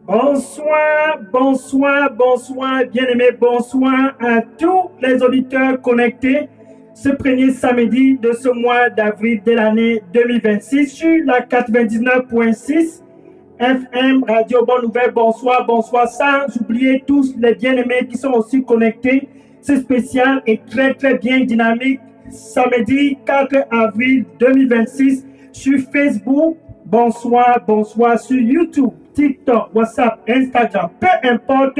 Bonsoir, bonsoir, bonsoir, bien-aimés, bonsoir à tous les auditeurs connectés ce premier samedi de ce mois d'avril de l'année 2026 sur la 99.6 FM Radio Bonne Nouvelle. Bonsoir, bonsoir, sans oublier tous les bien-aimés qui sont aussi connectés. C'est spécial et très, très bien dynamique. Samedi 4 avril 2026 sur Facebook. Bonsoir, bonsoir sur YouTube, TikTok, WhatsApp, Instagram, peu importe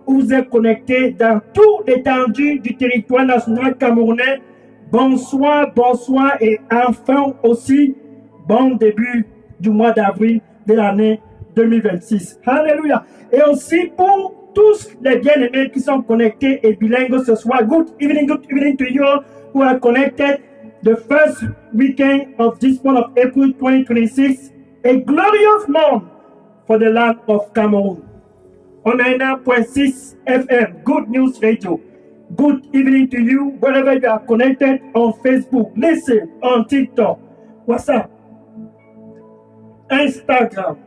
où vous êtes connecté dans toute l'étendue du territoire national camerounais. Bonsoir, bonsoir et enfin aussi bon début du mois d'avril de l'année 2026. Alléluia. Et aussi pour tous les bien-aimés qui sont connectés et bilingues ce soir. Good evening to you all who are connected the first weekend of this month of April 2026. A glorious month for the land of Cameroon. On 99.6 FM, Good News Radio. Good evening to you wherever you are connected on Facebook, listen on TikTok, WhatsApp, Instagram,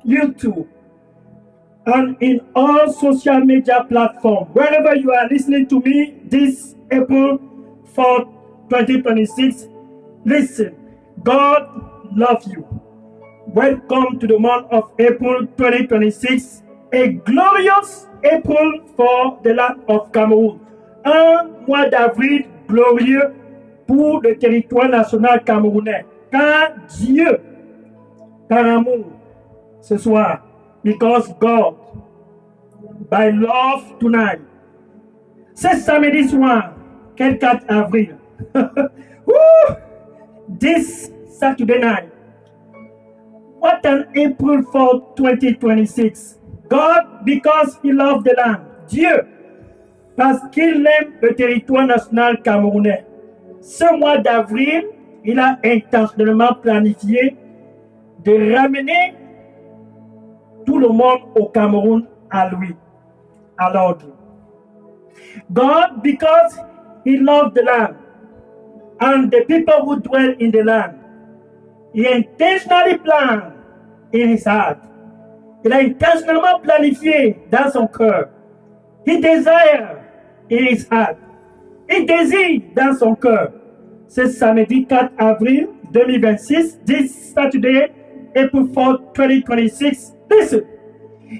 YouTube, and in all social media platforms. Wherever you are listening to me this April 4th, 2026, listen, God loves you. Welcome to the month of April 2026, a glorious April for the land of Cameroon. Un mois d'avril glorieux pour le territoire national camerounais. Car Dieu, par amour, ce soir, because God, by love tonight. Ce samedi soir, quel 4 avril. This Saturday night. What an April for 2026. God, because He loved the land. Dieu, parce qu'il aime le territoire national camerounais. Ce mois d'avril, il a intentionnellement planifié de ramener tout le monde au Cameroun à lui, à l'ordre. God, because He loved the land and the people who dwell in the land, He intentionally planned in his heart. Il a intentionnellement planifié dans son cœur. He desire in his heart. Il désire dans son cœur. Ce samedi 4 avril 2026, this Saturday, April 4th, 2026. Listen,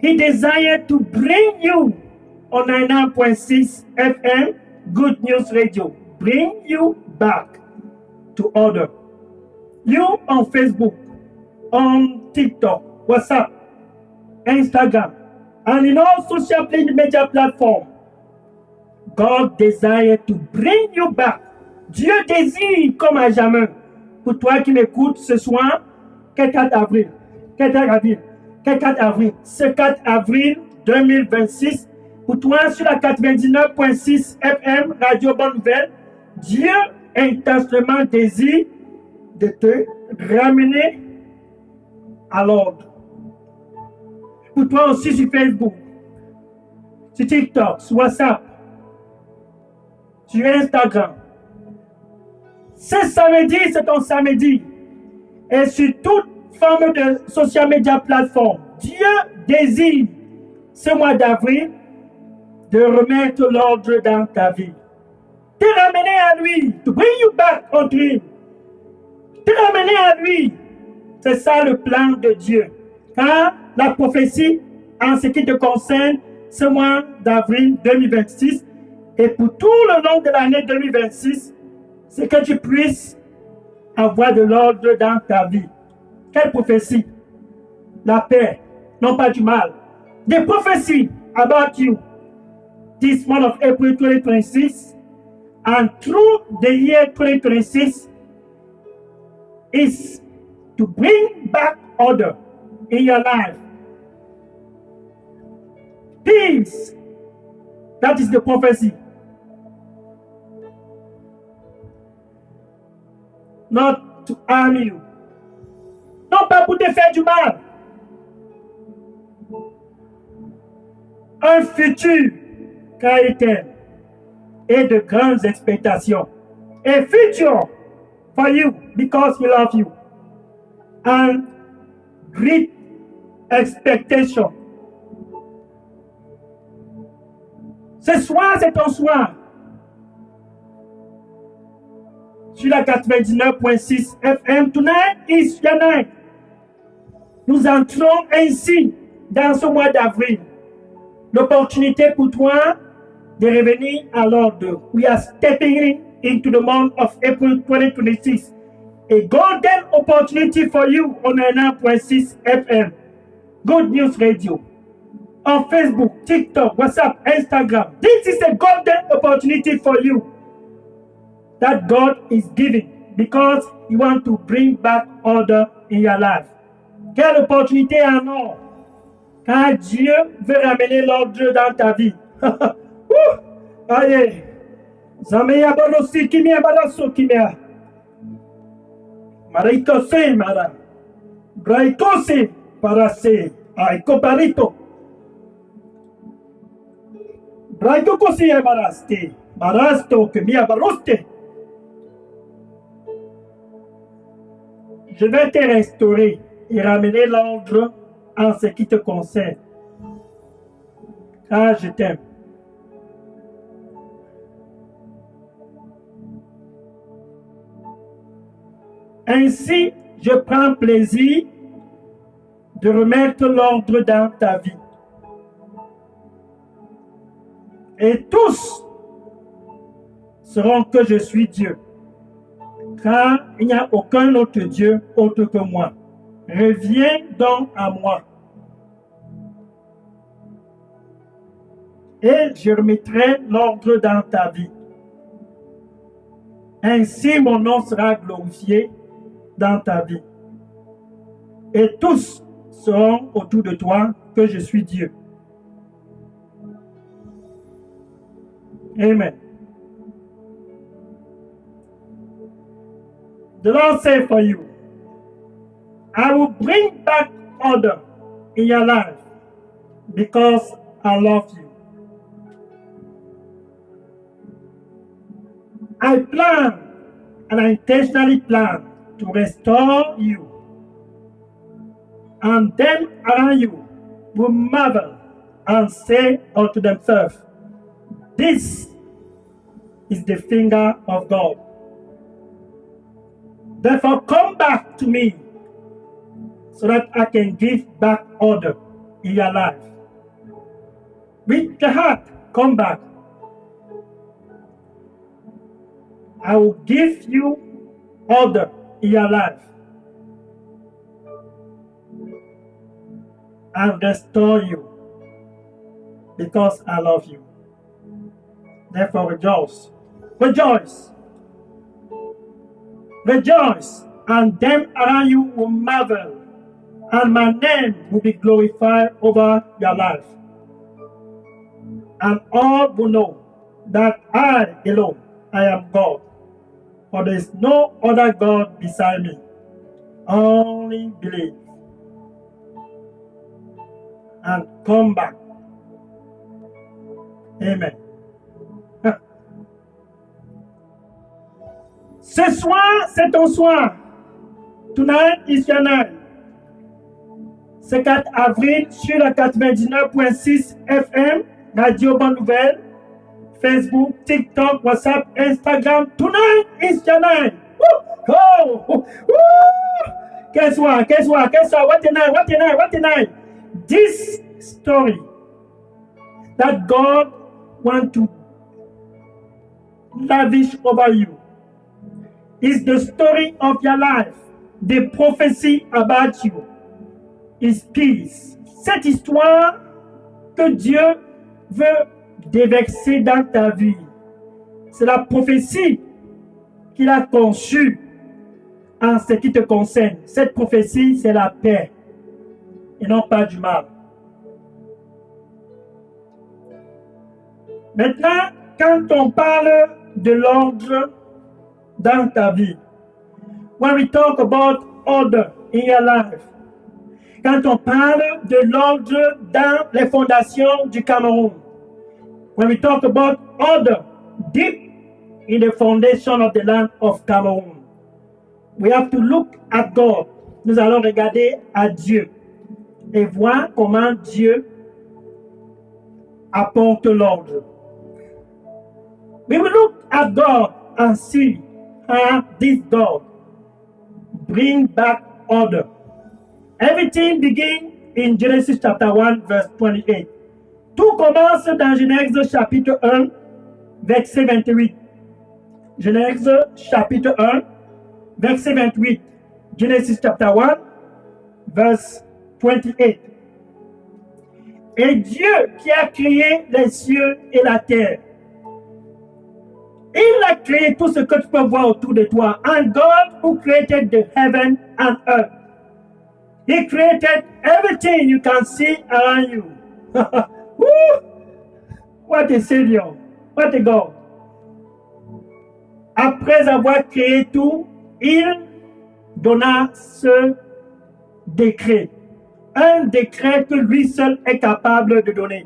he desired to bring you on 99.6 FM, Good News Radio. Bring you back to order. You on Facebook, on TikTok, WhatsApp, Instagram, and in all social media platforms. God desires to bring you back. Dieu désire comme à jamais. Pour toi qui m'écoutes ce soir, 4 avril, 4 avril, 4 avril, ce 4 avril 2026, pour toi sur la 99.6 FM, Radio Bonne Nouvelle, Dieu intentionnellement désire de te ramener à l'ordre. Pour toi aussi sur Facebook, sur TikTok, sur WhatsApp, sur Instagram. Ce samedi, c'est ton samedi. Et sur toute forme de social media plateforme, Dieu désire ce mois d'avril de remettre l'ordre dans ta vie. Te ramener à lui, to bring you back unto him. Te ramener à lui. C'est ça le plan de Dieu. Car la prophétie, en ce qui te concerne, ce mois d'avril 2026, et pour tout le long de l'année 2026, c'est que tu puisses avoir de l'ordre dans ta vie. Quelle prophétie? La paix, non pas du mal. Des prophéties about you. This month of April 2026, and through the year 2026, is to bring back order in your life. Peace. That is the prophecy. Not to harm you. Non pas pour te faire du mal. Un futur caractère et de grandes expectations. A future for you because he loves you. And great expectation Ce soir, c'est ton soir. Sur la 99.6 FM, tonight is your night. Nous entrons ainsi dans ce mois d'avril. L'opportunité pour toi de revenir à l'ordre. We are stepping into the month of April 2026. A golden opportunity for you on 99.6 FM. Good News Radio. On Facebook, TikTok, WhatsApp, Instagram. This is a golden opportunity for you that God is giving because He wants to bring back order in your life. Quelle opportunité en or! Car Dieu veut ramener l'ordre dans ta vie. Aïe! Zameya balosi kimia balaso kimia. Maraikose mara. Braikose parase. Aiko parito. Braiko kosi baraste. Barasto kimia baloste. Je vais te restaurer et ramener l'ordre en ce qui te concerne. Car je t'aime. Ainsi, je prends plaisir de remettre l'ordre dans ta vie. Et tous sauront que je suis Dieu. Car il n'y a aucun autre Dieu autre que moi. Reviens donc à moi. Et je remettrai l'ordre dans ta vie. Ainsi mon nom sera glorifié dans ta vie. Et tous sauront autour de toi que je suis Dieu. Amen. The Lord said for you, I will bring back order in your life because I love you. I plan and I intentionally plan to restore you. And them around you will marvel and say unto themselves, this is the finger of God. Therefore, come back to me so that I can give back order in your life. With the heart, come back. I will give you order in your life and restore you because I love you. Therefore, rejoice. Rejoice. Rejoice, and them around you will marvel, and my name will be glorified over your life. And all will know that I alone, I am God. For there is no other God beside me. Only believe. And come back. Amen. Ce soir, c'est ton soir. Tonight is your night. Ce 4 avril sur la 99.6 FM, Radio Bonne Nouvelle, Facebook, TikTok, WhatsApp, Instagram. Tonight is your night. Woo! Oh! Woo! Guess what? What a night. This story that God wants to lavish over you is the story of your life. The prophecy about you is peace. Cette histoire que Dieu veut déverser dans ta vie, c'est la prophétie qu'il a conçue en ce qui te concerne. Cette prophétie, c'est la paix et non pas du mal. Maintenant, quand on parle de l'ordre dans ta vie, when we talk about order in your life, quand on parle de l'ordre dans les fondations du Cameroun, when we talk about order deep in the foundation of the land of Cameroon, we have to look at God. Nous allons regarder à Dieu et voir comment Dieu apporte l'ordre. We will look at God and see how this God bring back order. Everything begins in Genesis chapter 1, verse 28. Tout commence dans Genèse chapitre 1, verset 28. Genèse chapitre 1, verset 28. Genesis chapter 1, verse 28. Et Dieu qui a créé les cieux et la terre, il a créé tout ce que tu peux voir autour de toi. And God who created the heaven and earth. He created everything you can see around you. What a Savior. What a God. Après avoir créé tout, il donna ce décret. Un décret que lui seul est capable de donner.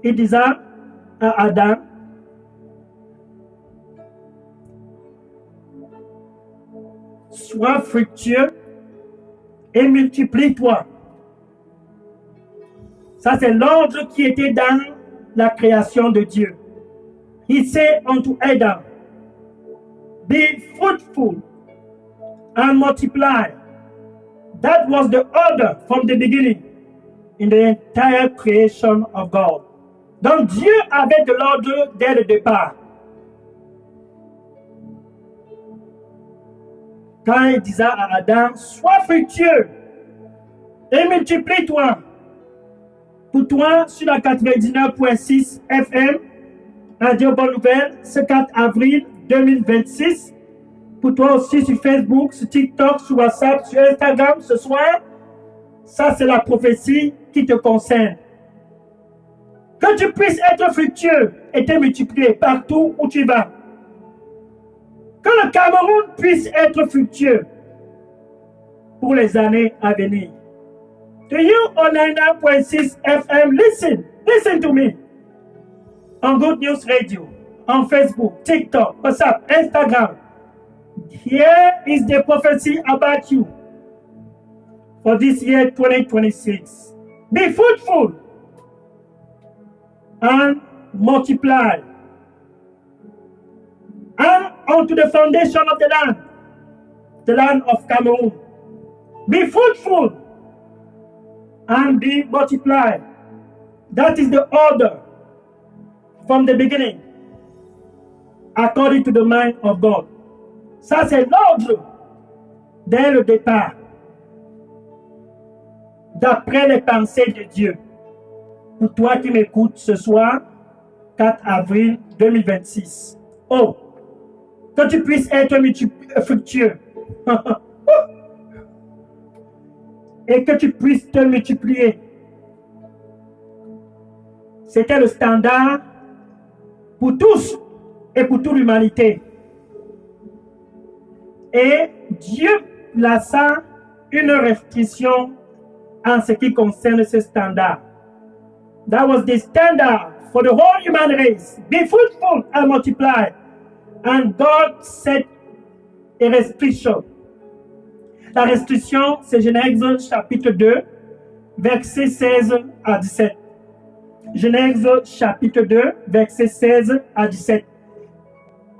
Il disait à Adam, sois fructueux et multiplie-toi. Ça, c'est l'ordre qui était dans la création de Dieu. He said unto Adam, be fruitful and multiply. That was the order from the beginning in the entire creation of God. Donc Dieu avait de l'ordre dès le départ. Quand il disait à Adam, sois fructueux et multiplie-toi. Pour toi, sur la 99.6 FM, Radio Bonne Nouvelle, ce 4 avril 2026. Pour toi aussi sur Facebook, sur TikTok, sur WhatsApp, sur Instagram, ce soir, ça c'est la prophétie qui te concerne. Que tu puisses être fructueux et te multiplier partout où tu vas. Que le Cameroun puisse être fructueux pour les années à venir. To you on 99.6 FM, listen to me. On Good News Radio, on Facebook, TikTok, WhatsApp, Instagram. Here is the prophecy about you for this year 2026. Be fruitful and multiply. And onto the foundation of the land of Cameroon. Be fruitful and be multiplied. That is the order from the beginning, according to the mind of God. Ça, c'est l'ordre dès le départ, d'après les pensées de Dieu. Pour toi qui m'écoutes ce soir, 4 avril 2026. Oh, que tu puisses être fructueux et que tu puisses te multiplier. C'était le standard pour tous et pour toute l'humanité. Et Dieu plaça une restriction en ce qui concerne ce standard. That was the standard for the whole human race. Be fruitful and multiply. And God set a restriction. La restriction, c'est Genèse chapitre 2, versets 16 à 17. Genèse chapitre 2, versets 16 à 17.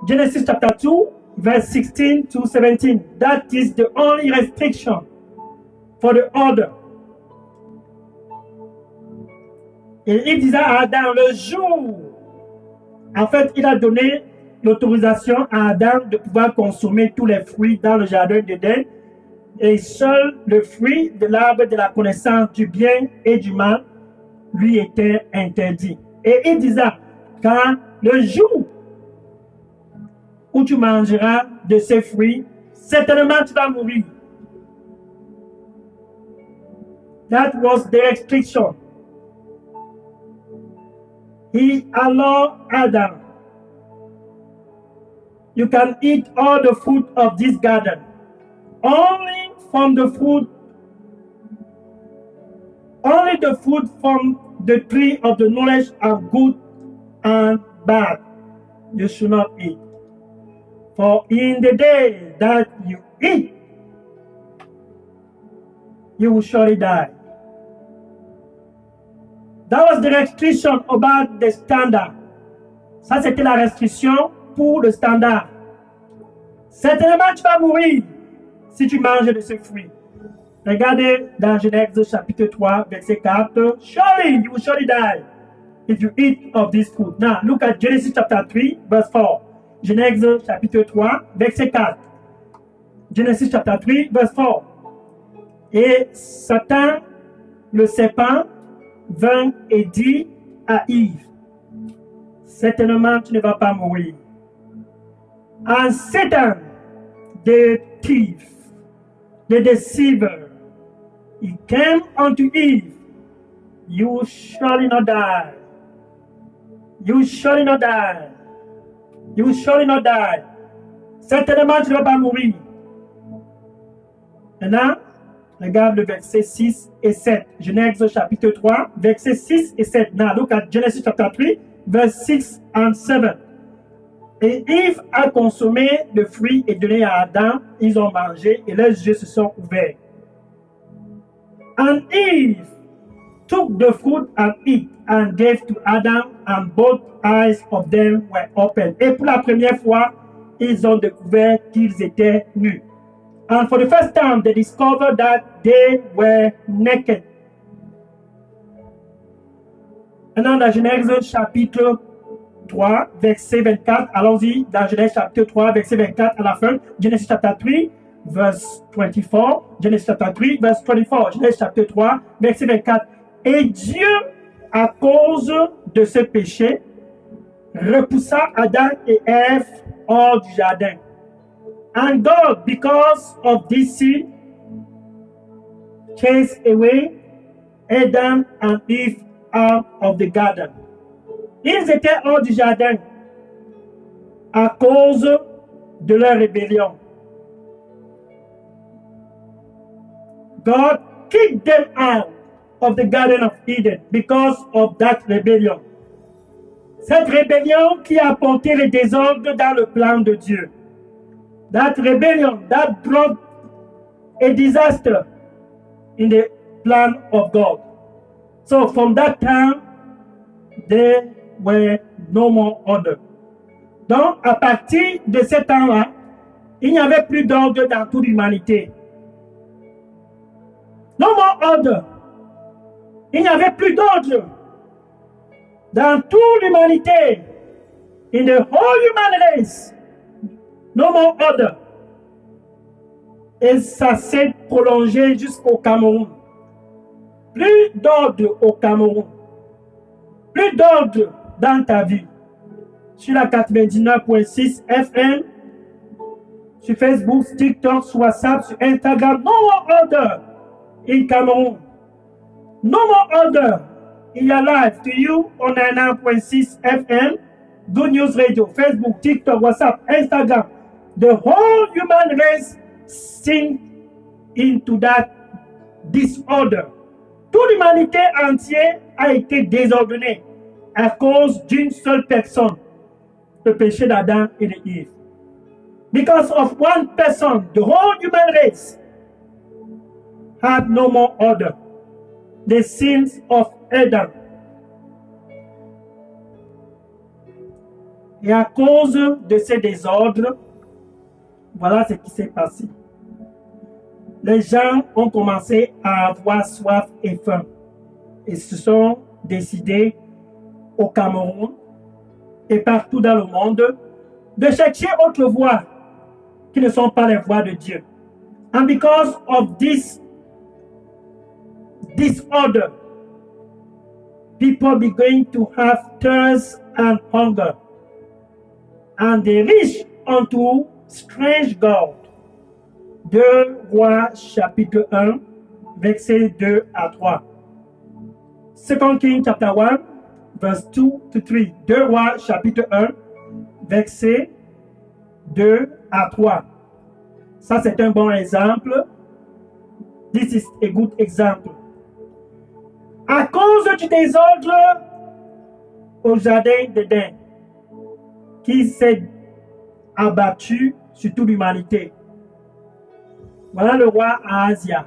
Genesis chapter 2, verse 16 to 17. That is the only restriction for the order. Et il disait à Adam, le jour, en fait, il a donné l'autorisation à Adam de pouvoir consommer tous les fruits dans le jardin d'Éden, et seul le fruit de l'arbre de la connaissance du bien et du mal lui était interdit. Et il disait, quand le jour où tu mangeras de ces fruits, certainement tu vas mourir. That was the restriction. He allowed Adam, you can eat all the fruit of this garden, only the fruit from the tree of the knowledge of good and bad you should not eat. For in the day that you eat, you will surely die. That was the restriction about the standard. Ça, c'était la restriction pour le standard. Certainement, tu vas mourir si tu manges de ce fruit. Regardez dans Genèse chapitre 3, verset 4. Surely you will surely die if you eat of this fruit. Now, look at Genesis chapter 3, verse 4. Genèse chapitre 3, verset 4. Genesis chapter 3, verse 4. Et Satan, le serpent, vint et dit à Yves, certainement tu ne vas pas mourir. And Satan, the thief, the deceiver, he came unto Eve, you shall not die. You shall not die. You shall not die. Certainement tu ne vas pas mourir. Maintenant, regarde le verset 6 et 7. Genèse chapitre 3, verset 6 et 7. Now look at Genesis chapter 3, verse 6 and 7. Et Yves a consommé le fruit et donné à Adam. Ils ont mangé et leurs yeux se sont ouverts. And Eve took the fruit and ate and gave to Adam, and both eyes of them were open. Et pour la première fois, ils ont découvert qu'ils étaient nus. And for the first time, they discovered that they were naked. Maintenant, dans Genèse chapitre 3, verset 24, allons-y dans Genèse chapitre 3, verset 24 à la fin. Genesis chapter 3, verse 24. Genesis chapter 3, verse 24. Genèse chapitre 3, verset 24. Et Dieu, à cause de ce péché, repoussa Adam et Ève hors du jardin. And God, because of this sin, chased away Adam and Eve out of the garden. Ils étaient hors du jardin à cause de leur rébellion. God kicked them out of the Garden of Eden because of that rebellion. Cette rébellion qui a apporté le désordre dans le plan de Dieu. That rebellion that brought a disaster in the plan of God. So from that time, there were no more order. Donc, à partir de ce temps-là, il n'y avait plus d'ordre dans toute l'humanité. No more order. Il n'y avait plus d'ordre dans toute l'humanité. In the whole human race. No more order. Et ça s'est prolongé jusqu'au Cameroun. Plus d'ordre au Cameroun. Plus d'ordre dans ta vie. Sur la 99.6 FM, sur Facebook, TikTok, sur WhatsApp, sur Instagram. No more order in Cameroun. No more order in your life to you on 99.6 FM, Good News Radio, Facebook, TikTok, WhatsApp, Instagram. The whole human race sink into that disorder. Toute l'humanité entière a été désordonnée à cause d'une seule personne, le péché d'Adam et d'Ève. Because of one person, the whole human race had no more order. The sins of Adam. Et à cause de ces désordres, voilà ce qui s'est passé. Les gens ont commencé à avoir soif et faim. Ils se sont décidés au Cameroun et partout dans le monde de chercher autre voies qui ne sont pas les voies de Dieu. And because of this disorder, people begin to have thirst and hunger, and they reach unto strange God. 2 Rois chapitre 1, versets 2 à 3. 2 Kings chapter 1, verse 2 to 3. 2 Rois chapitre 1, versets 2 à 3. Ça, c'est un bon exemple. This is a good example. À cause du désordre au jardin d'Éden, qui s'est abattu sur toute l'humanité. Voilà le roi Ahazia.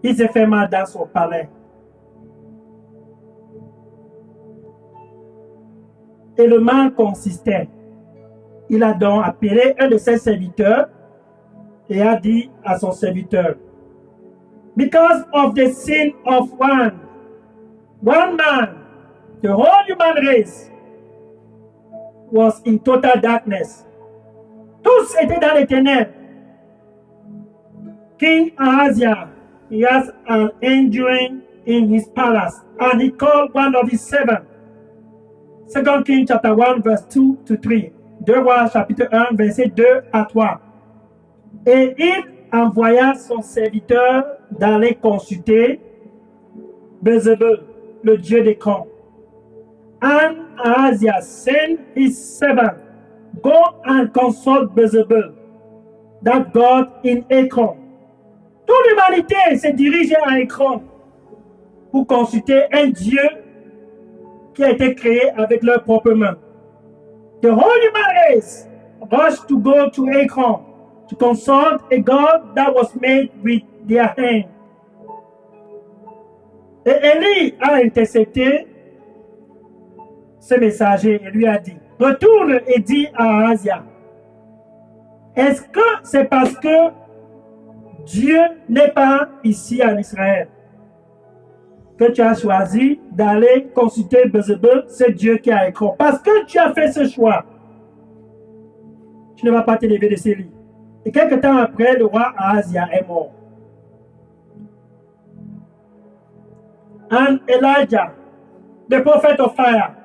Il s'est fait mal dans son palais. Et le mal consistait il a donc appelé un de ses serviteurs et a dit à son serviteur, because of the sin of one man, the whole human race was in total darkness. Tous étaient dans les ténèbres. King Ahaziah, he has an angel in his palace, and he called one of his servants. 2 Kings chapter 1, verse 2 to 3. 2 Rois chapitre 1, verset 2 à 3. Et il envoya son serviteur d'aller consulter Bézébul, le dieu des camps. And Ahaziah sent his servant, go and consult Bézébul, that God in Ekron. Toute l'humanité s'est dirigée à Ekron pour consulter un Dieu qui a été créé avec leurs propres mains. The whole human race rushed to go to Ekron to consult a God that was made with their hand. Et Élie a intercepté ce messager et lui a dit, retourne et dis à Ahaziah, est-ce que c'est parce que Dieu n'est pas ici en Israël que tu as choisi d'aller consulter Bézébul, ce Dieu qui a écrit? Parce que tu as fait ce choix, tu ne vas pas te lever de ce lit. Et quelque temps après, le roi Ahaziah est mort. And Elijah, the prophet of fire,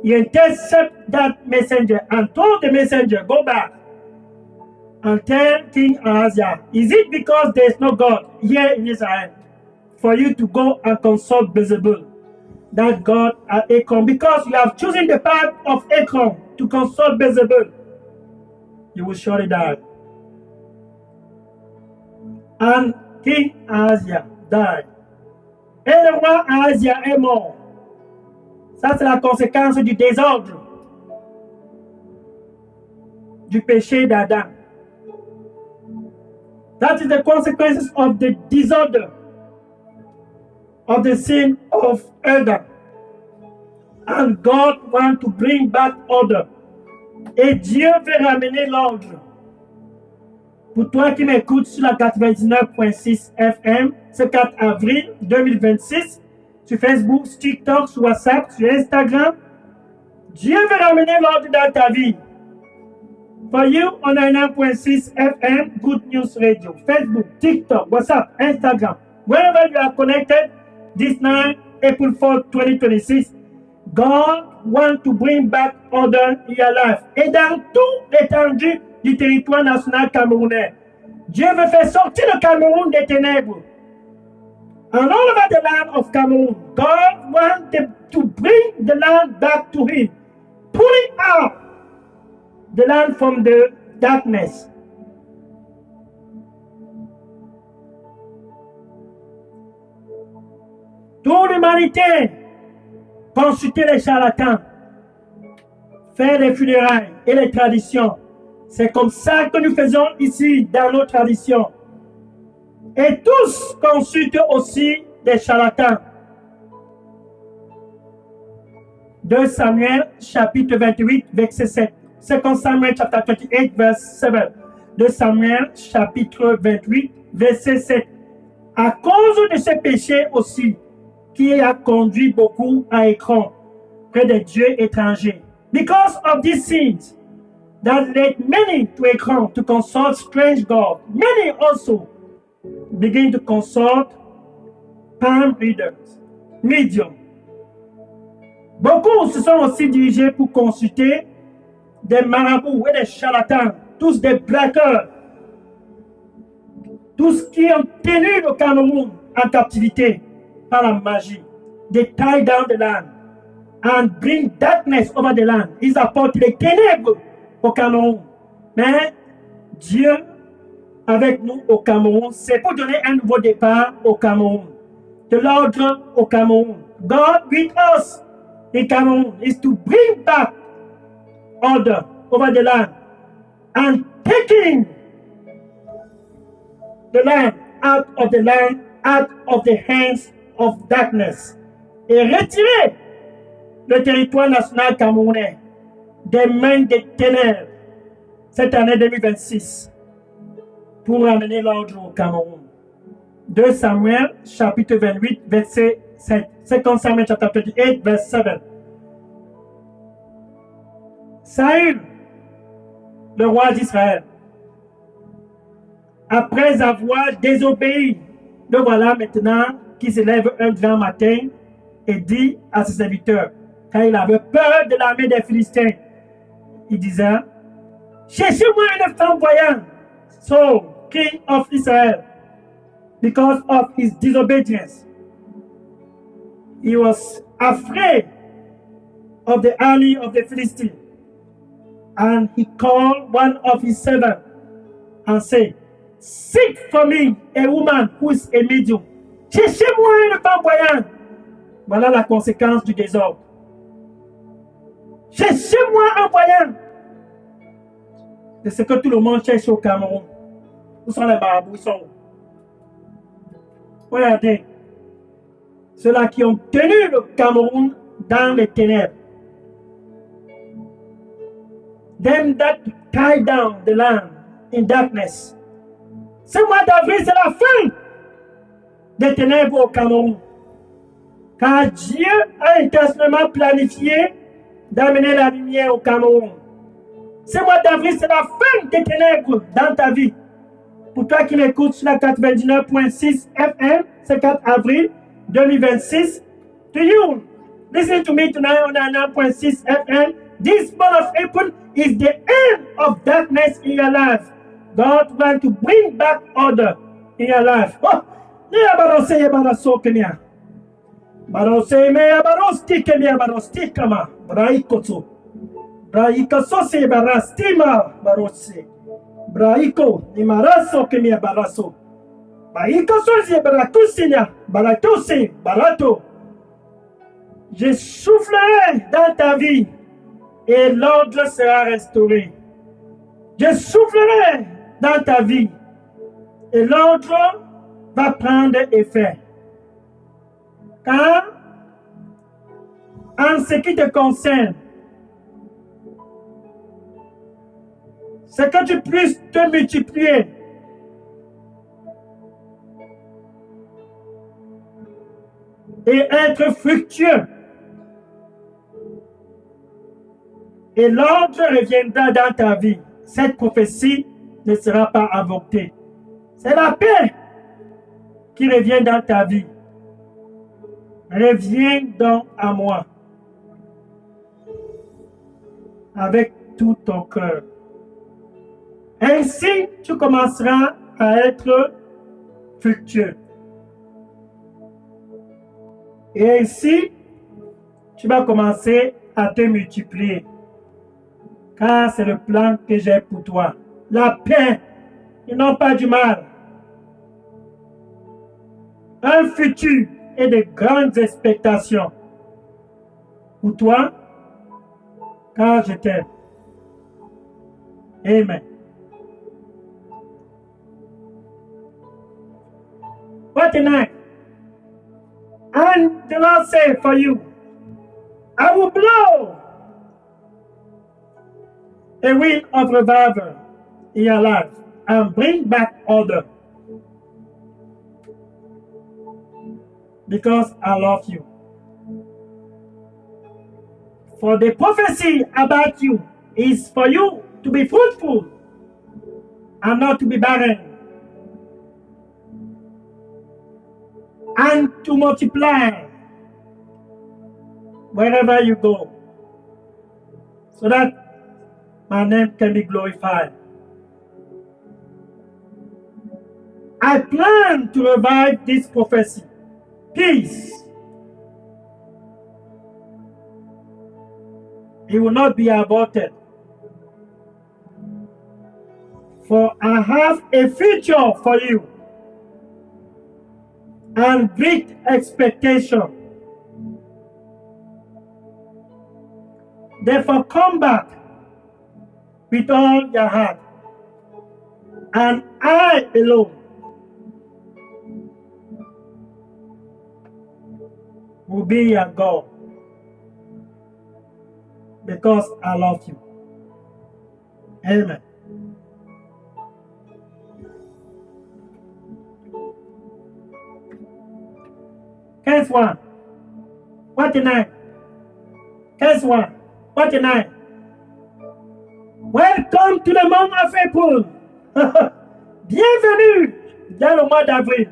he intercepted that messenger and told the messenger, go back and tell King Ahaziah, is it because there is no God here in Israel for you to go and consult Bézébul, that God at Ekron? Because you have chosen the path of Ekron to consult Bézébul, you will surely die. And King Ahaziah died. Et le roi Ahaziah est mort. Ça, c'est la conséquence du désordre, du péché d'Adam. That is the consequences of the disorder, of the sin of Adam. And God wants to bring back order. Et Dieu veut ramener l'ordre. Pour toi qui m'écoutes sur la 99.6 FM, ce 4 avril 2026, sur Facebook, sur TikTok, sur WhatsApp, sur Instagram, Dieu veut ramener l'ordre dans ta vie. For you, on 99.6 FM, Good News Radio, Facebook, TikTok, WhatsApp, Instagram, wherever you are connected, this night, April 4, 2026, God wants to bring back order in your life. Et dans toute l'étendue du territoire national camerounais, Dieu veut faire sortir le Cameroun des ténèbres. And all over the land of Cameroon, God wants to bring the land back to Him, pulling out the land from the darkness. Toute l'humanité, consulter les charlatans, faire les funérailles et les traditions. C'est comme ça que nous faisons ici dans nos traditions. Et tous consultent aussi des charlatans. 2 Samuel chapitre 28 verset 7. 2 Samuel chapter 28 verse 7. 2 Samuel chapitre 28 verset 7. À cause de ce péché aussi, qui a conduit beaucoup à Ekron, près des dieux étrangers. Because of these sins that led many to Ekron to consult strange gods, many also begin to consult palm readers, mediums. Beaucoup se sont aussi dirigés pour consulter des marabouts et des charlatans, tous des braqueurs, tous qui ont tenu le Cameroun en captivité par la magie. They tie down the land and bring darkness over the land. Ils apportent les ténèbres au Cameroun. Mais Dieu avec nous au Cameroun, c'est pour donner un nouveau départ au Cameroun, de l'ordre au Cameroun. God with us in Cameroon is to bring back order over the land and taking the land, out of the hands of darkness, et retirer le territoire national camerounais des mains des ténèbres. cette année 2026 pour amener l'ordre au Cameroun. 2 Samuel, chapitre 28, verset 7. 2 Samuel, chapter 28, verse 7. Saül, le roi d'Israël, après avoir désobéi, le voilà maintenant qui se lève un grand matin et dit à ses serviteurs, car il avait peur de l'armée des Philistins, il disait, cherchez-moi une femme voyante, Saul, king of Israel, because of his disobedience. He was afraid of the army of the Philistines. And he called one of his servants and said, seek for me a woman who is a medium. Cherchez-moi une femme voyante. Voilà la conséquence du désordre. Cherchez-moi un voyant. C'est ce que tout le monde cherche au Cameroun. Où sont les marabouts? Ils sont où? Regardez. Ceux-là qui ont tenu le Cameroun dans les ténèbres. Them that tie down the land in darkness. Ce mois d'avril, c'est la fin des ténèbres au Cameroun. Car Dieu a intentionnellement planifié d'amener la lumière au Cameroun. Ce mois d'avril, c'est la fin des ténèbres dans ta vie. Pour toi qui m'écoutes sur la 99.6 FM, c'est 4 avril 2026. To you, listen to me tonight on 99.6 FM. This month of April is the end of darkness in your life. God wants to bring back order in your life. Oh, barose me barosti kemia barosti kama braikoto braika sose barastima barose braiko ni maraso kemia baraso braika sose baratusinya baratose barato. Je soufflerai dans ta vie et l'ordre sera restauré. Je soufflerai dans ta vie et l'ordre va prendre effet. Car, en ce qui te concerne, c'est que tu puisses te multiplier. Et être fructueux. Et l'ordre reviendra dans ta vie. Cette prophétie ne sera pas avortée. C'est la paix qui revient dans ta vie. Reviens donc à moi avec tout ton cœur. Ainsi, tu commenceras à être fructueux. Et ainsi, tu vas commencer à te multiplier. Car c'est le plan que j'ai pour toi. La paix et non pas du mal. Un futur et de grandes expectations pour toi, car je t'aime. Amen. What a night. And the Lord said for you, I will blow a wind of revival in your life and bring back order. Because I love you. For the prophecy about you is for you to be fruitful and not to be barren. And to multiply wherever you go. So that my name can be glorified. I plan to revive this prophecy. Peace. It will not be aborted. For I have a future for you and great expectation. Therefore, come back with all your heart, and I alone will be your God, because I love you. Amen. Guess what? What tonight? Guess what? What tonight? Welcome to the month of April. Bienvenue dans le mois d'avril.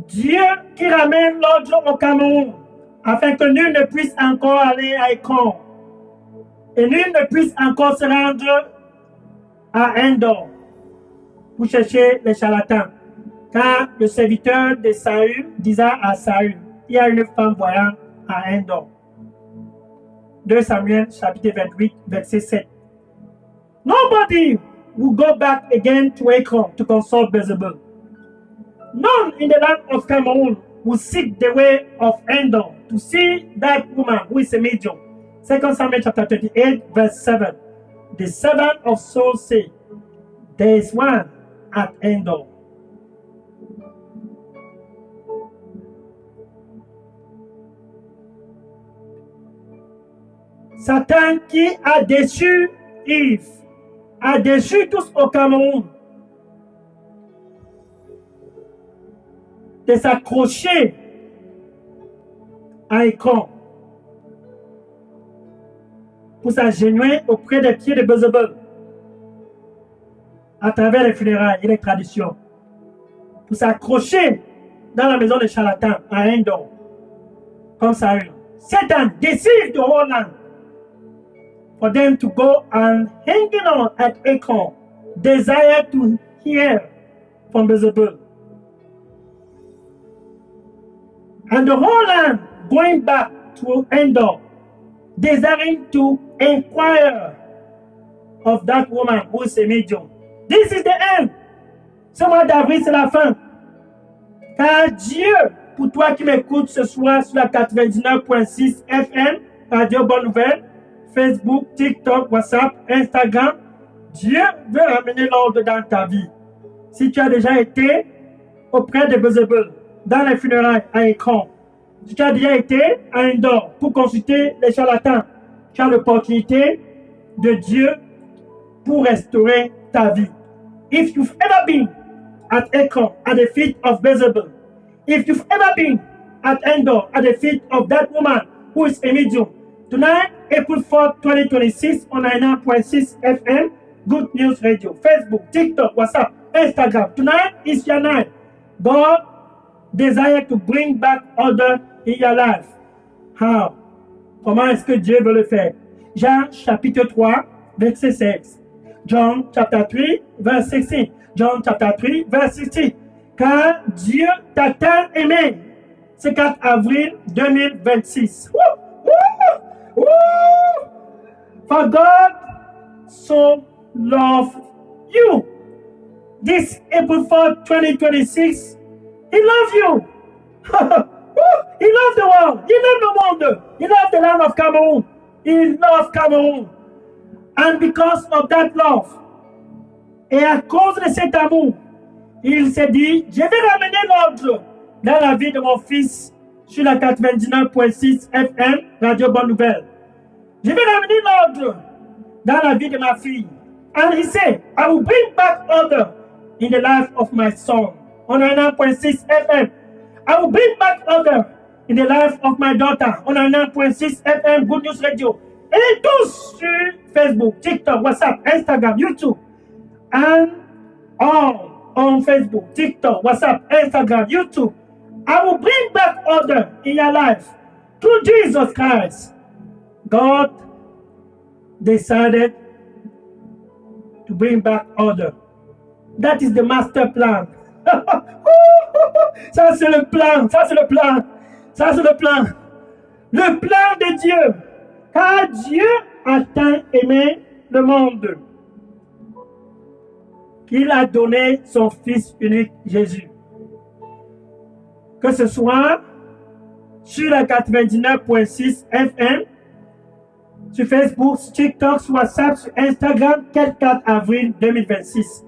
Dieu qui ramène l'ordre au Cameroun afin que nul ne puisse encore aller à Ekron et nul ne puisse encore se rendre à Endor pour chercher les charlatans. Car le serviteur de Saül disait à Saül, il y a une femme voyante à Endor. 2 Samuel chapitre 28 verset 7. Nobody will go back again to Ekron to consult Beelzebub. None in the land of Cameroon will seek the way of Endor to see that woman who is a medium. 2 Samuel chapter 28 verse 7. The servant of Saul said, there is one at Endor. Satan qui a déçu Yves, a déçu tous au Cameroun de s'accrocher à Ekron pour s'agenouiller auprès des pieds de Beelzebub à travers les funérailles et les traditions, pour s'accrocher dans la maison des charlatans à Endor, comme Saül. Satan deceived the whole land for them to go and hanging on at Ekron, desire to hear from Beelzebub. And the whole land going back to Endor, desiring to inquire of that woman who is a medium. This is the end. Ce mois d'avril, c'est la fin. Car Dieu, pour toi qui m'écoutes ce soir sur la 99.6 FM, Radio Bonne Nouvelle, Facebook, TikTok, WhatsApp, Instagram, Dieu veut ramener l'ordre dans ta vie. Si tu as déjà été auprès de Beelzebub, dans les funérailles à Ekron, si tu as déjà été à Endor pour consulter les charlatans, tu as l'opportunité de Dieu pour restaurer ta vie. If you've ever been at Ekron at the feet of Beelzebub, if you've ever been at Endor at the feet of that woman who is a medium, tonight, April 4, 2026, on 99.6 FM, Good News Radio, Facebook, TikTok, WhatsApp, Instagram. Tonight is your night. God desires to bring back order in your life. How? Comment est-ce que Dieu veut le faire? Jean chapitre 3, verset 16. John chapter 3, verse 16. John chapter 3, verse 16. Car Dieu t'a tant aimé. C'est 4 avril 2026. Woo! Woo! Woo! For God so loved you. This April 4, 2026, He loves you. He loves the world. He loves the world. He loves the land of Cameroon. He loves Cameroon. And because of that love, et à cause de cet amour, il s'est dit, je vais ramener l'ordre dans la vie de mon fils sur la 99.6 FM, Radio Bonne Nouvelle. Je vais ramener l'ordre dans la vie de ma fille. And he said, I will bring back order in the life of my son. On 99.6 FM. I will bring back order in the life of my daughter. On 99.6 FM, Good News Radio. Et tous sur Facebook, TikTok, WhatsApp, Instagram, YouTube. And all on Facebook, TikTok, WhatsApp, Instagram, YouTube. I will bring back order in your life. Through Jesus Christ, God decided to bring back order. That is the master plan. Ça c'est le plan, ça c'est le plan, ça c'est le plan. Le plan de Dieu. Car Dieu a tant aimé le monde qu'il a donné son Fils unique Jésus. Que ce soit sur la 99.6 FM, sur Facebook, sur TikTok, sur WhatsApp, sur Instagram, quel 4 avril 2026.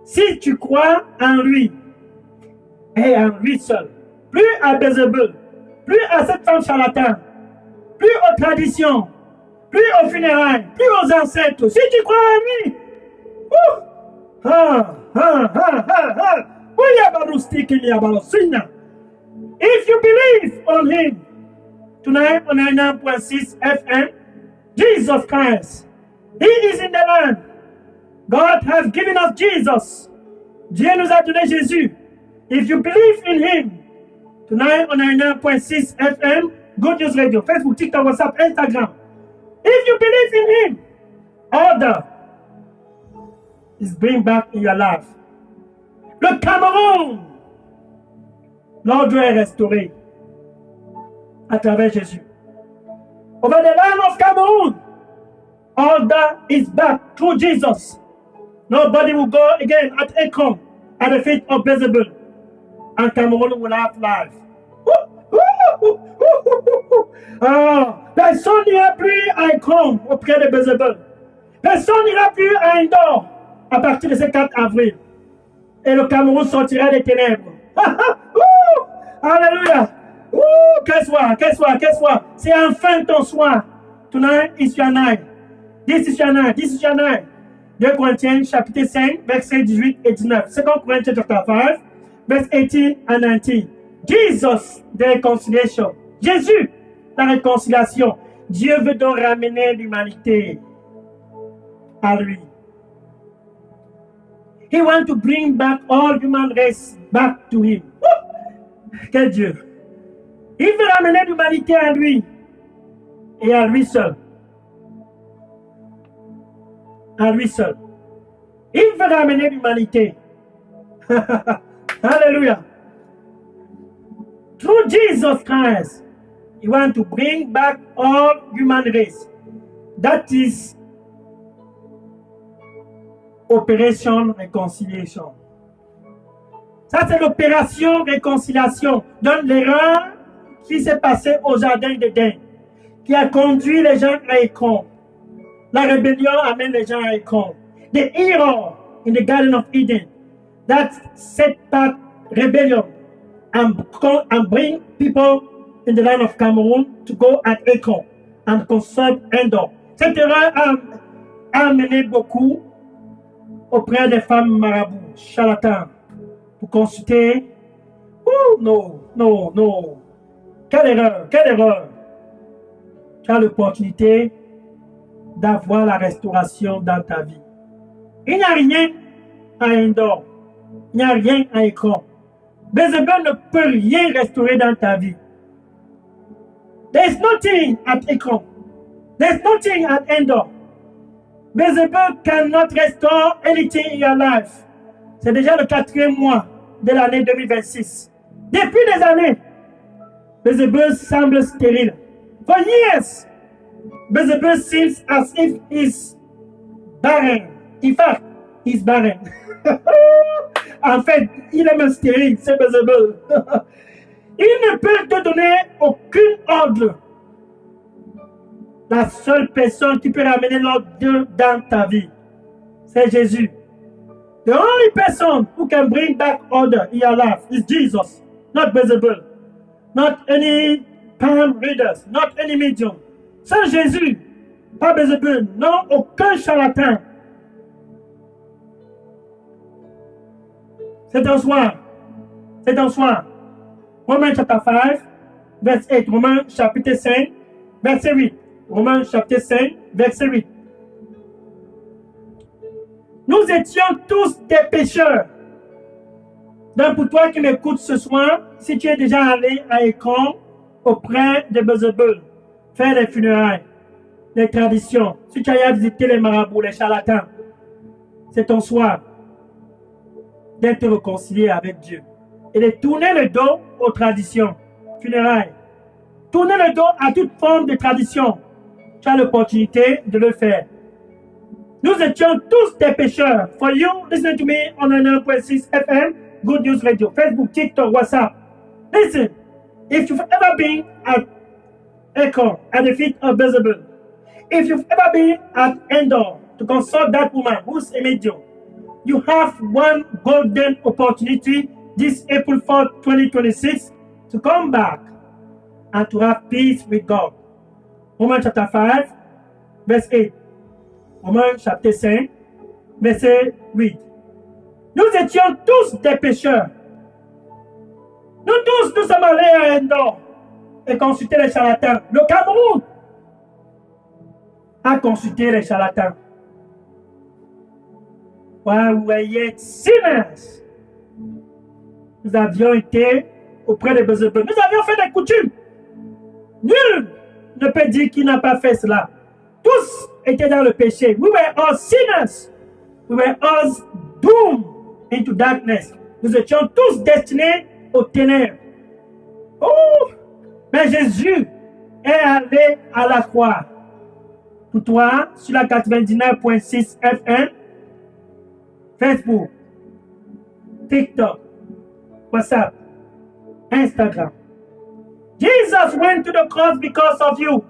Si tu crois en lui, et en lui seul, plus à Beelzebub, plus à cette femme charlatan, plus aux traditions, plus aux funérailles, plus aux ancêtres, si tu crois en lui, If you believe on him, tonight on 99.6 FM, Jesus Christ, he is in the land. God has given us Jesus. Dieu nous a donné Jésus. If you believe in him, tonight on 99.6 FM, Good News Radio, Facebook, TikTok, WhatsApp, Instagram. If you believe in him, order is being back in your life. Le Cameroun, l'ordre est restauré à travers Jésus. Over the land of Cameroon, order is back through Jesus. Nobody will go again at Ekron at the feet of Beelzebul. And Cameroon will have life. Personne n'ira plus à Ekron auprès de Beelzebul. Personne n'ira plus à Indor à partir de ce 4 avril. Et le Cameroun sortira des ténèbres. Alléluia. Qu'est-ce soir. C'est enfin ton soir. Tonight is your night. This is your night. 2 Corinthiens chapitre 5, versets 18 et 19. 2 Corinthians chapter 5, verse 18 and 19. Jesus, the reconciliation. Jésus, la réconciliation. Dieu veut donc ramener l'humanité à lui. He wants to bring back all human race back to him. Quel Dieu! Il veut ramener l'humanité à lui et à lui seul. À lui seul. Il veut ramener l'humanité. Alléluia. Through Jesus Christ, he wants to bring back all human race. That is Operation Reconciliation. Ça, c'est l'opération réconciliation. Donc, l'erreur qui s'est passée au jardin d'Éden, qui a conduit les gens à Ekron. La rébellion amène les gens à Ekron. The error in the Garden of Eden that set back rebellion and bring people in the land of Cameroon to go at Ekron and consult Endor. Cette erreur a amené beaucoup auprès des femmes marabouts, charlatans, pour consulter. Non. Quelle erreur. Tu as l'opportunité d'avoir la restauration dans ta vie. Il n'y a rien à Endor. Il n'y a rien à Ekron. Beelzebul ne peut rien restaurer dans ta vie. There is nothing at Ekron. There is nothing at Endor. Beelzebul cannot restore anything in your life. C'est déjà le 4e mois de l'année 2026. Depuis des années, Beelzebul semble stérile. For years, Beelzebul seems as if he's barren. In fact, he's barren. En fait, il est même stérile, c'est Beelzebul. Il ne peut te donner aucun ordre. La seule personne qui peut ramener l'ordre dans ta vie, c'est Jésus. The only person who can bring back order in your life is Jesus, not Beelzebul, not any palm readers, not any medium. C'est Jésus, pas Beelzebul, non aucun charlatan. C'est un soir. Romains chapitre 5, verset 8. Romains chapitre 5, verset 8. Romains chapitre 5, verset 8. Nous étions tous des pécheurs. Donc pour toi qui m'écoutes ce soir, si tu es déjà allé à Ekron auprès de Beelzebul, faire les funérailles, les traditions, si tu as visité les marabouts, les charlatans, c'est ton soir d'être réconcilié avec Dieu et de tourner le dos aux traditions, funérailles. Tourner le dos à toute forme de tradition. Tu as l'opportunité de le faire. Nous étions tous des pécheurs. For you, listen to me on 9.6 FM, Good News Radio, Facebook, TikTok, WhatsApp. Listen, if you've ever been at Ekron, at the feet of Beelzebul, if you've ever been at Endor to consult that woman who's a medium, you have one golden opportunity this April 4th, 2026 to come back and to have peace with God. Romans chapter 5, verse 8. Romans chapter 5, verset 8. Nous étions tous des pécheurs. Nous sommes allés à Endor et consulté les charlatans. Le Cameroun a consulté les charlatans. While we were yet sinners, nous avions été auprès de Bézébul. Nous avions fait des coutumes. Nul ne peut dire qu'il n'a pas fait cela. Tous étaient dans le péché. We were all sinners. We were all doomed into darkness. Nous étions tous destinés aux ténèbres. Oh! Mais Jésus est allé à la croix. Pour toi, sur la 99.6 FM, Facebook, TikTok, WhatsApp, Instagram. Jesus went to the cross because of you.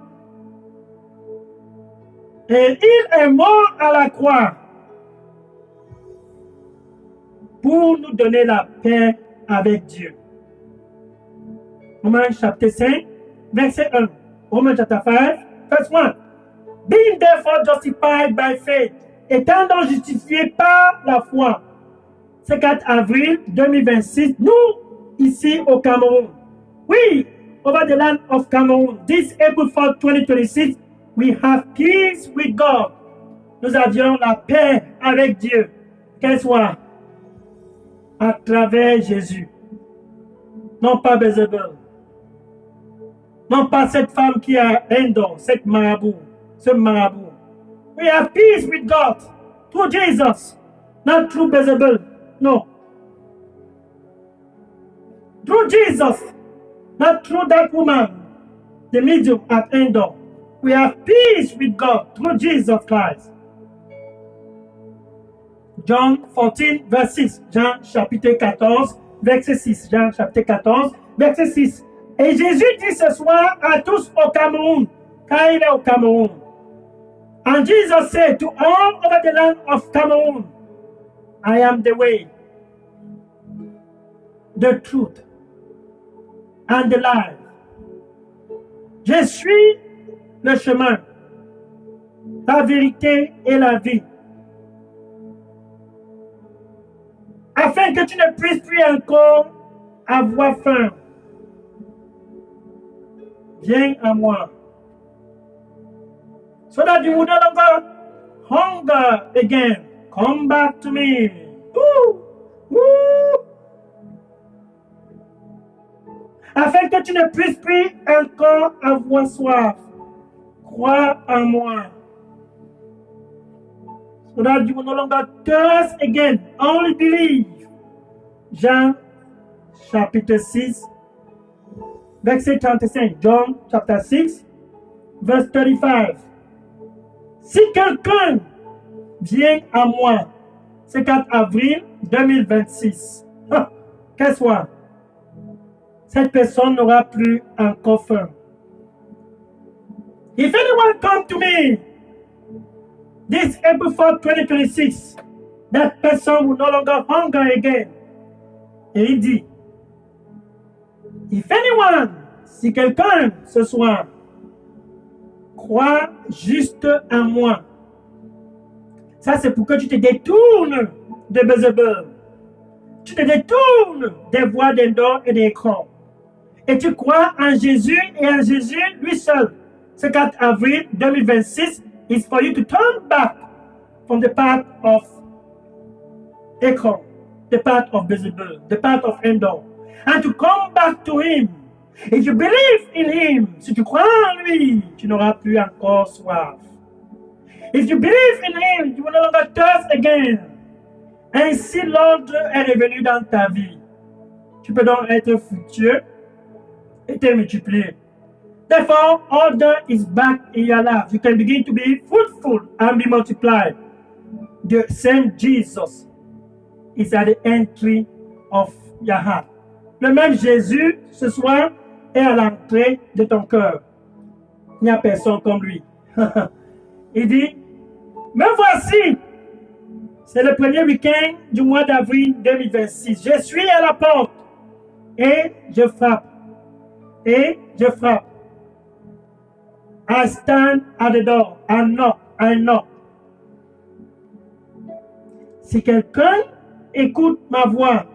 Et il est mort à la croix pour nous donner la paix avec Dieu. Romains chapitre 5, verset 1. Romains chapitre 5, verset 1. Being therefore justified by faith, étant donc justifié par la foi. C'est 4 avril 2026, nous, ici au Cameroun. Oui, over the land of Cameroon, this April 4, 2026, we have peace with God. Nous avions la paix avec Dieu. Qu'elle soit à travers Jésus. Non pas Bézébul. Non pas cette femme qui a Endor, cette marabout, ce marabout. We have peace with God through Jesus, not through Bézébul. No. Through Jesus, not through that woman, the medium at Endor. We have peace with God through Jesus Christ. John 14, verset 6. Jean chapitre 14, verset 6. Jean chapitre 14, verset 6. Et Jésus dit ce soir à tous au Cameroun, car il est au Cameroun. And Jesus said to all over the land of Cameroon, I am the way, the truth, and the life. Je suis le chemin, la vérité et la vie. Afin que tu ne puisses plus encore avoir faim. Viens à moi. So that you will no longer hunger again. Come back to me. Woo! Woo! Afin que tu ne puisses plus encore avoir soif. Crois en moi. So that you will no longer thirst again. Only believe. Jean chapitre 6, verset 35. John chapter 6, verse 35. Si quelqu'un vient à moi, c'est 4 avril 2026, qu'elle soit, cette personne n'aura plus encore faim. If anyone come to me, this April 4, 2026, that person will no longer hunger again. Et il dit, if anyone, si quelqu'un ce soir, crois juste en moi. Ça, c'est pour que tu te détournes de Bézébul. Tu te détournes des voies d'Endor et d'écran. Et tu crois en Jésus et en Jésus lui seul. Ce 4 avril 2026 is for you to turn back from the path of Ekron, the path of Bézébul, the path of Endor, and to come back to him. If you believe in him, si tu crois en lui, tu n'auras plus encore soif. If you believe in him, you will no longer thirst again. Ainsi, l'ordre est revenu dans ta vie. Tu peux donc être fructueux et te multiplier. Therefore, order is back in your life. You can begin to be fruitful and be multiplied. The same Jesus is at the entry of your heart. Le même Jésus, ce soir, est à l'entrée de ton cœur. Il n'y a personne comme lui. Il dit, me voici. C'est le premier week-end du mois d'avril 2026. Je suis à la porte et je frappe. Et je frappe. I stand at the door. I knock. Si quelqu'un écoute ma voix.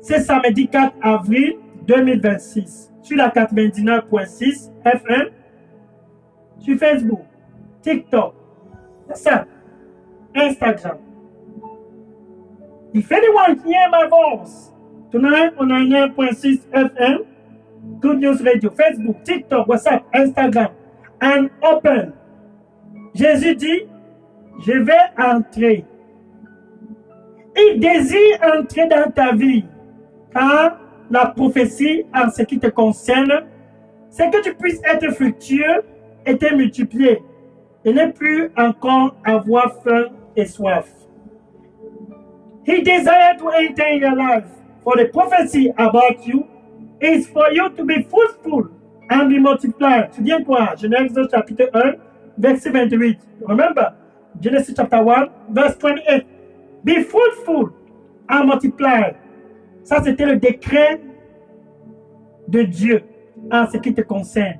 C'est samedi 4 avril 2026 sur la 99.6 FM, sur Facebook, TikTok, WhatsApp, Instagram. If anyone hear my voice tonight on 99.6 FM, Good News Radio, Facebook, TikTok, WhatsApp, Instagram, and open. Jésus dit, je vais entrer. Il désire entrer dans ta vie, car la prophétie en ce qui te concerne, c'est que tu puisses être fructueux et te multiplier, et ne plus encore avoir faim et soif. He desired to enter in your life, for the prophecy about you is for you to be fruitful and be multiplied. Souviens-toi, Genèse chapitre 1, verset 28. Remember, Genesis chapter 1, verse 28. Be fruitful and multiply. Ça, c'était le décret de Dieu en ce qui te concerne,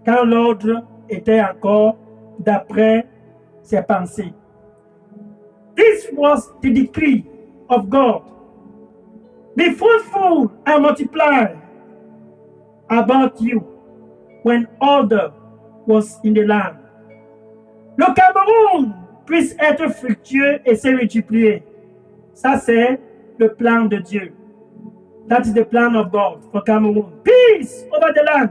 quand l'ordre était encore d'après ses pensées. This was the decree of God. Be fruitful and multiply about you when order was in the land. Le Cameroun puisse être fructueux et se multiplier. Ça, c'est le plan de Dieu. That is the plan of God for Cameroon. Peace over the land.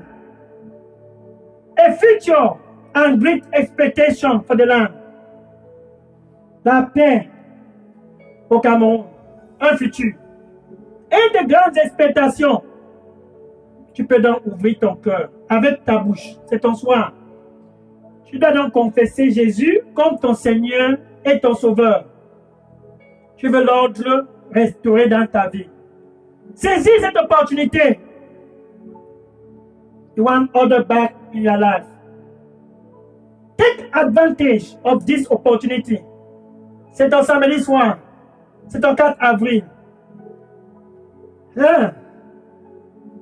A future and great expectation for the land. La paix au Cameroun. Un futur. Et de grandes expectations. Tu peux donc ouvrir ton cœur avec ta bouche. C'est ton soir. Tu dois donc confesser Jésus comme ton Seigneur et ton Sauveur. Tu veux l'ordre restauré dans ta vie. Saisis cette opportunité. You want order back in your life. Take advantage of this opportunity. C'est ton samedi soir. C'est ton 4 avril.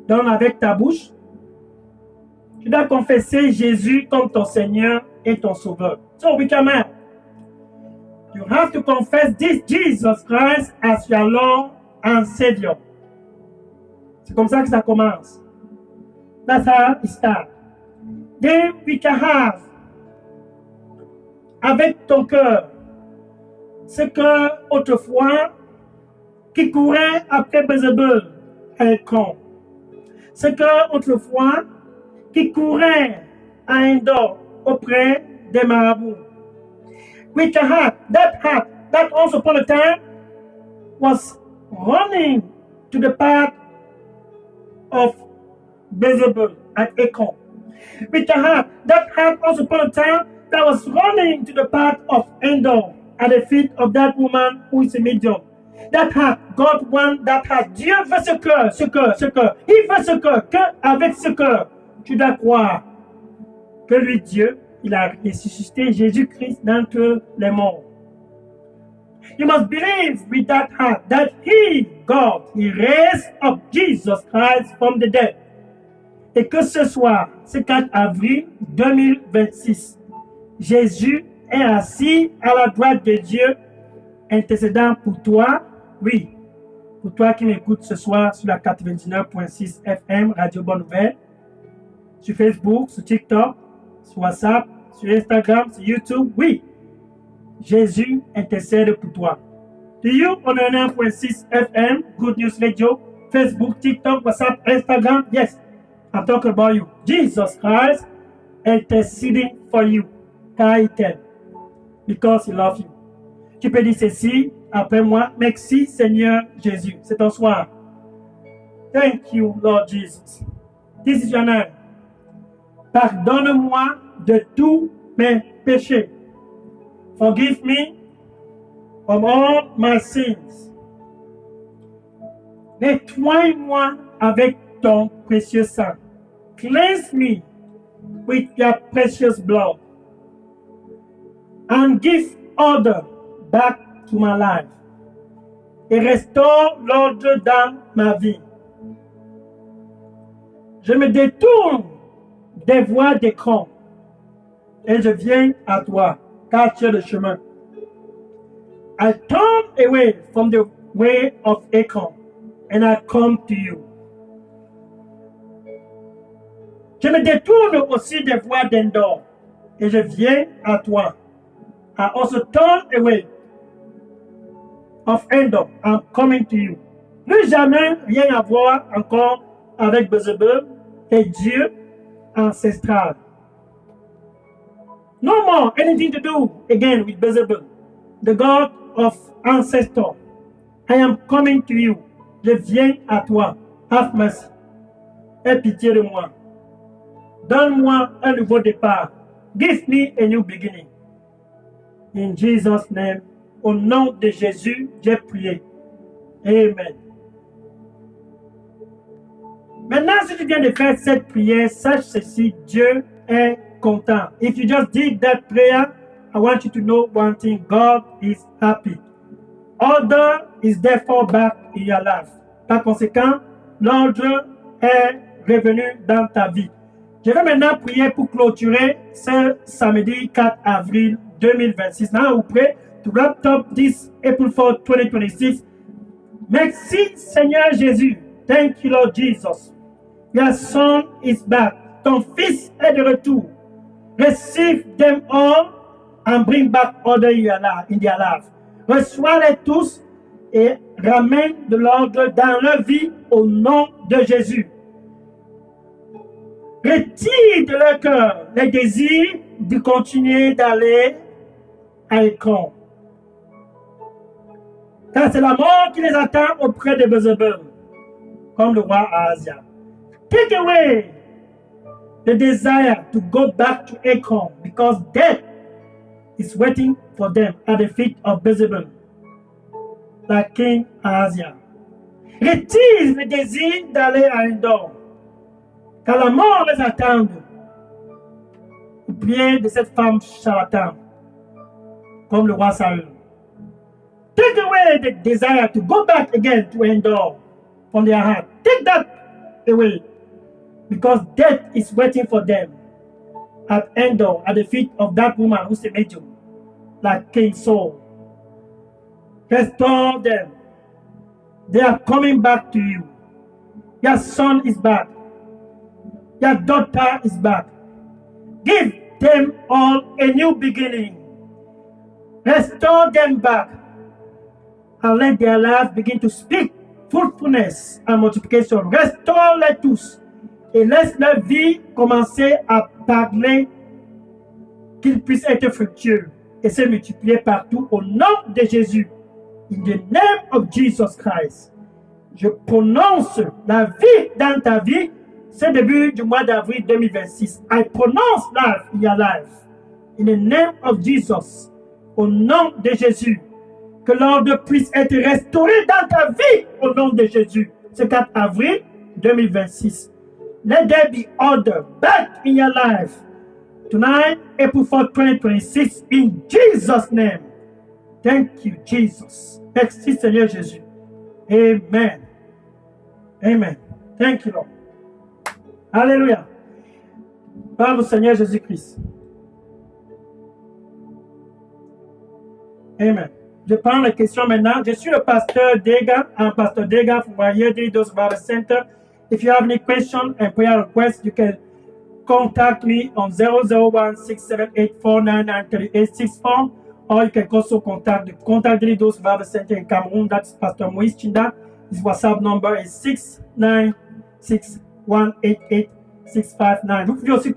Donc avec ta bouche, tu dois confesser Jésus comme ton Seigneur et ton Sauveur. So we come out. You have to confess this Jesus Christ as your Lord and Savior. C'est comme ça que ça commence. That's how it starts. Then we can have, avec ton cœur, ce que autrefois qui courait après Bézébul et con. Ce que autrefois qui courait à Endor auprès des marabouts. With a heart that once upon a time was running to the path of Bézébul at Ekron. With a heart that once upon a time that was running to the path of Endor at the feet of that woman who is a medium. That heart, God wants that heart. Dieu veut ce cœur. Il veut ce cœur. Qu'avec ce cœur, tu dois croire que lui, Dieu, il a ressuscité Jésus-Christ d'entre les morts. You must believe with that heart that He, God, He raised up Jesus Christ from the dead. Et que ce soir, ce 4 avril 2026, Jésus est assis à la droite de Dieu, intercédant pour toi, oui, pour toi qui m'écoutes ce soir sur la 99.6 FM, Radio Bonne Nouvelle, sur Facebook, sur TikTok, sur WhatsApp, sur Instagram, sur YouTube, oui, Jésus intercède pour toi. To you on 99.6 FM, Good News Radio, Facebook, TikTok, WhatsApp, Instagram, yes, I'm talking about you. Jesus Christ interceding for you, car il t'aime, because He loves you. Tu peux dire ceci après moi. Merci Seigneur Jésus. C'est ton soir. Thank you Lord Jesus. This is your name. Pardonne-moi de tous mes péchés. Forgive me from all my sins. Nettoie-moi avec ton précieux sang. Cleanse me with your precious blood. And give order back to my life. Et restaure l'ordre dans ma vie. Je me détourne des voies d'écran et je viens à toi, car tu es le chemin. I turn away from the way of Akon, and I come to you. Je me détourne aussi des voies d'Endor, et je viens à toi. I also turn away of Endor. I'm coming to you. Plus jamais rien à voir encore avec Beelzebub et Dieu ancestral. No more anything to do again with Beelzebub, the God of ancestor. I am coming to you. Je viens à toi. Have mercy. Aie pitié de moi. Donne-moi un nouveau départ. Give me a new beginning. In Jesus' name, au nom de Jésus, j'ai prié. Amen. Maintenant, si tu viens de faire cette prière, sache ceci, Dieu est content. If you just did that prayer, I want you to know one thing, God is happy. Order is therefore back in your life. Par conséquent, l'ordre est revenu dans ta vie. Je vais maintenant prier pour clôturer ce samedi 4 avril 2026. Now we pray to wrap up this April 4, 2026. Merci Seigneur Jésus. Thank you Lord Jesus. Your son is back. Ton fils est de retour. Receive them all and bring back order in their life. Reçois-les tous et ramène de l'ordre dans leur vie au nom de Jésus. Retire de leur cœur les désirs de continuer d'aller à Ekron. Car c'est la mort qui les attend auprès de Beelzebub, comme le roi Ahazia. Take away the desire to go back to Ekron, because death is waiting for them at the feet of Beelzebub, like King Ahazia. Retire le désir d'aller à Endor, car la mort les attend au pied de cette femme charlatane, comme le roi Saül. Take away the desire to go back again to Endor from their heart. Take that away, because death is waiting for them at Endor, at the feet of that woman who's a medium, like King Saul. Restore them. They are coming back to you. Your son is back. Your daughter is back. Give them all a new beginning. Restore them back. And let their lives begin to speak fruitfulness and multiplication. Restaure-les tous. Et laisse leur vie commencer à parler, qu'ils puissent être fructueux et se multiplier partout au nom de Jésus. In the name of Jesus Christ. Je prononce la vie dans ta vie. C'est le début du mois d'avril 2026. I pronounce life in your life. In the name of Jesus. Au nom de Jésus. Que l'ordre puisse être restauré dans ta vie. Au nom de Jésus. Ce 4 avril 2026. Let there be order back in your life. Tonight, April 4, 2026. In Jesus' name. Thank you, Jesus. Merci, Seigneur Jésus. Amen. Amen. Thank you, Lord. Alléluia. Parle au Seigneur Jésus-Christ. Amen. Je prends la question maintenant. Je suis le pasteur Dega. I'm Pastor Dega from Warrior Delidos Bible Center. If you have any question and prayer request, you can contact me on 001-678-499-3864, or you can also contact the Contact Delidos Bible Center in Cameroon. That's Pastor Moïse Chinda. His WhatsApp number is 696188659. Vous pouvez aussi me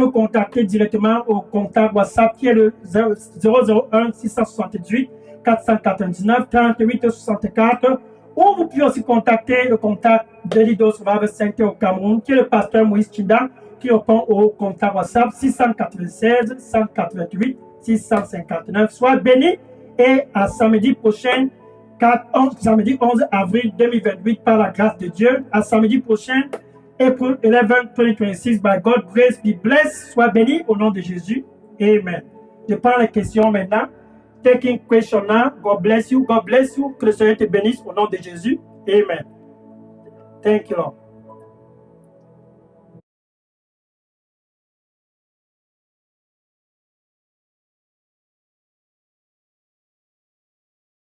contacter directement au contact WhatsApp qui est le 001-678-499-3864. Ou vous pouvez aussi contacter le contact de Delidos Bible Center au Cameroun, qui est le pasteur Moïse Chinda, qui répond au contact WhatsApp 696 188 659. Sois béni et à samedi prochain, samedi 11 avril 2028, par la grâce de Dieu. À samedi prochain, April 11, 2026, by God's grace, be blessed. Sois béni au nom de Jésus. Amen. Je prends les questions maintenant. Taking question now. God bless you. God bless you. Que le Seigneur te bénisse au nom de Jésus. Amen. Thank you, Lord.